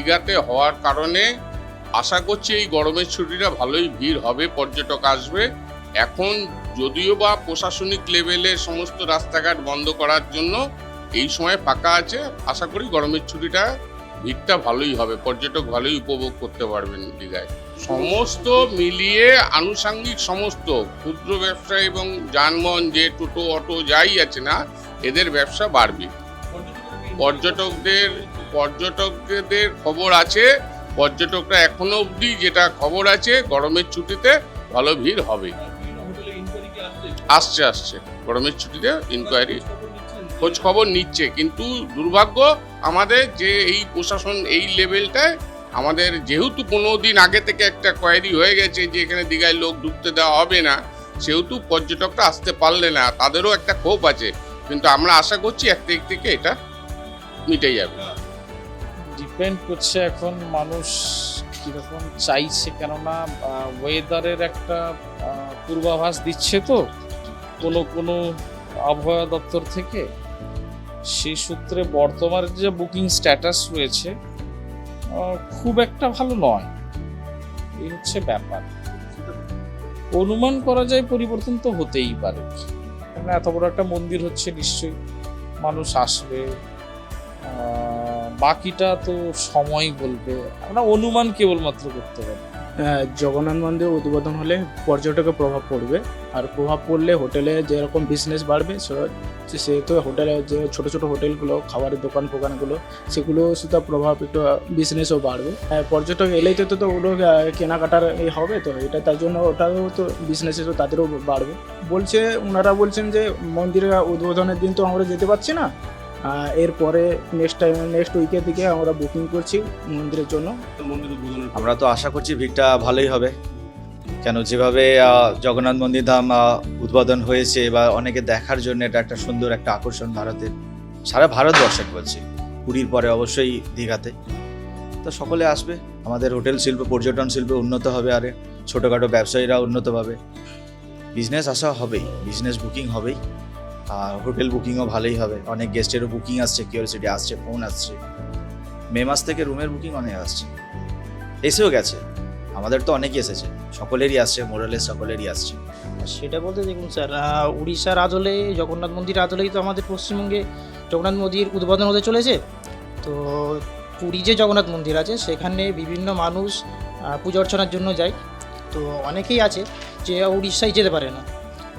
দীঘাতে হওয়ার কারণে আশা করছি এই গরমের ছুটিটা ভালোই ভিড় হবে, পর্যটক আসবে। এখন যদিও বা প্রশাসনিক লেভেলে সমস্ত রাস্তাঘাট বন্ধ করার জন্য এই সময় ফাঁকা আছে, আশা করি গরমের ছুটিটা ভিড়টা ভালোই হবে, পর্যটক ভালোই উপভোগ করতে পারবেন দীঘায়। সমস্ত মিলিয়ে আনুষাঙ্গিক সমস্ত ক্ষুদ্র ব্যবসা এবং যানবাহন যে টোটো অটো যাই আছে না, এদের ব্যবসা বাড়বে। পর্যটকদের খবর আছে, পর্যটকরা এখনো অবধি যেটা খবর আছে গরমের ছুটিতে ভালো ভিড় হবে। আসছে গরমের ছুটিতে ইনকোয়ারি খোঁজ খবর নিচ্ছে, কিন্তু দুর্ভাগ্য আমাদের যে এই প্রশাসন এই লেভেলটায় আমাদের যেহেতু 15 দিন আগে থেকে একটা কোয়ারি হয়ে গেছে যে এখানে দীঘায় লোক ঢুকতে দেওয়া হবে না, সেহেতু পর্যটকরা আসতে পারলে না, তাদেরও একটা ক্ষোভ আছে। কিন্তু আমরা আশা করছি 1 তারিখ থেকে এটা মিটে যাবে। ডিপেন্ড করছে এখন মানুষ কীরকম চাইছে, কেননা ওয়েদারের একটা পূর্বাভাস দিচ্ছে তো কোনো আবহাওয়া দপ্তর থেকে, সেই সূত্রে বর্তমানে যে বুকিং স্ট্যাটাস রয়েছে খুব একটা ভালো নয়, এই হচ্ছে ব্যাপার। অনুমান করা যায় পরিবর্তন তো হতেই পারে, কেন এত বড় একটা মন্দির হচ্ছে, নিশ্চয়ই মানুষ আসবে, বাকিটা তো সময় বলবে, আমরা অনুমান কেবলমাত্র করতে পারি। জগন্নাথ মন্দির উদ্বোধন হলে পর্যটকের প্রভাব পড়বে, আর প্রভাব পড়লে হোটেলে যেরকম বিজনেস বাড়বে, সেহেতু হোটেলে যে ছোটো ছোটো হোটেলগুলো, খাবারের দোকান ফোকানগুলো, সেগুলো শুধু প্রভাব একটু বিজনেসও বাড়বে। পর্যটক এলেই তো ওগুলো কেনাকাটার হবে, তো এটা তার জন্য ওটাও তো বিজনেসেরও তাদেরও বাড়বে। ওনারা বলছেন যে মন্দিরের উদ্বোধনের দিন তো আমরা যেতে পারছি না, এরপরে নেক্সট উইকের দিকে আমরা বুকিং করছি মন্দিরের জন্য। আমরা তো আশা করছি ভিড়টা ভালোই হবে, কেন যেভাবে জগন্নাথ মন্দির ধাম উদ্বোধন হয়েছে বা অনেকে দেখার জন্য এটা একটা সুন্দর একটা আকর্ষণ ভারতের, সারা ভারতবর্ষে বলছি, পুরীর পরে অবশ্যই দীঘাতে। তো সকলে আসবে, আমাদের হোটেল শিল্প পর্যটন শিল্প উন্নত হবে, আরে ছোটোখাটো ব্যবসায়ীরা উন্নত পাবে, বিজনেস আসা হবেই, বিজনেস বুকিং হবেই, আর হোটেল বুকিংও ভালোই হবে। অনেক গেস্টেরও বুকিং আসছে, কিউরিওসিটি আসছে, ফোন আসছে, মে মাস থেকে রুমের বুকিং অনেক আসছে, এসেও গেছে, আমাদের তো অনেকই এসেছে, সকলেরই আসছে, মোরালের সকলেরই আসছে। সেটা বলতে দেখুন স্যার, উড়িষ্যার আদলে, জগন্নাথ মন্দির আদলেই তো আমাদের পশ্চিমবঙ্গে জগন্নাথ মন্দির উদ্বোধন হতে চলেছে। তো পুরী যে জগন্নাথ মন্দির আছে সেখানে বিভিন্ন মানুষ পূজা অর্চনার জন্য যায়, তো অনেকেই আছে যে উড়িষ্যায় যেতে পারে না।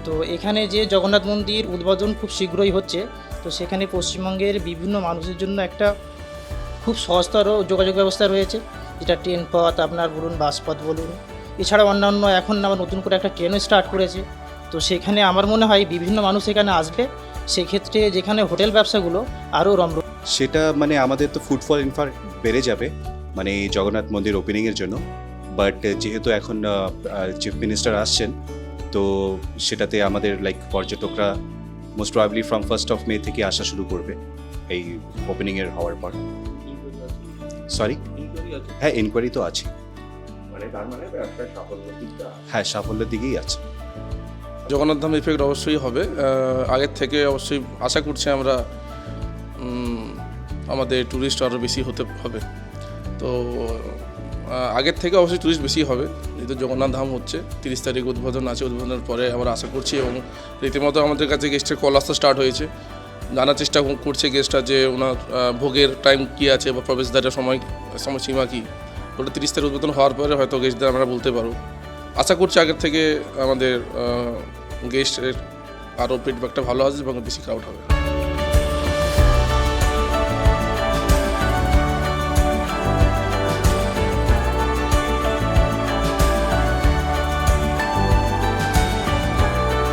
তো এখানে যে জগন্নাথ মন্দির উদ্বোধন খুব শীঘ্রই হচ্ছে, তো সেখানে পশ্চিমবঙ্গের বিভিন্ন মানুষের জন্য একটা খুব সহজতর যোগাযোগ ব্যবস্থা রয়েছে, যেটা ট্রেন পথ আপনার বলুন, বাস পথ বলুন, এছাড়া অন্যান্য এখন আবার নতুন করে একটা ট্রেনও স্টার্ট করেছে। তো সেখানে আমার মনে হয় বিভিন্ন মানুষ এখানে আসবে, সেক্ষেত্রে যেখানে হোটেল ব্যবসাগুলো আরও রমরম। সেটা মানে আমাদের তো ফুটফল ইনফ্যাক্ট বেড়ে যাবে মানে এই জগন্নাথ মন্দির ওপেনিংয়ের জন্য। বাট যেহেতু এখন চিফ মিনিস্টার আসছেন, তো সেটাতে আমাদের পর্যটকরা most probably from 1st of May থেকে আসা শুরু করবে এই ওপেনিংয়ের হওয়ার পর। সরি, হ্যাঁ, ইনকোয়ারি তো আছে, হ্যাঁ, সাফল্যের দিকেই আছে। জগন্নাথ ধাম ইফেক্ট অবশ্যই হবে, আগের থেকে অবশ্যই আশা করছি আমরা, আমাদের ট্যুরিস্ট আরও বেশি হতে হবে। তো আগের থেকে অবশ্যই ট্যুরিস্ট বেশি হবে, যেহেতু জগন্নাথ ধাম হচ্ছে, 30 তারিখ উদ্বোধন আছে, উদ্বোধনের পরে আমরা আশা করছি, এবং রীতিমতো আমাদের কাছে গেস্টের কল আসতে স্টার্ট হয়েছে, জানার চেষ্টা করছে গেস্টরা যে ওনার ভোগের টাইম কী আছে বা প্রবেশদ্বারের সময়সীমা কী। ওটা 30 তারিখ উদ্বোধন হওয়ার পরে হয়তো গেস্টদের আমরা বলতে পারবো। আশা করছি আগের থেকে আমাদের গেস্টের আরও ফিডব্যাকটা ভালো আসবে এবং বেশি ক্রাউড হবে।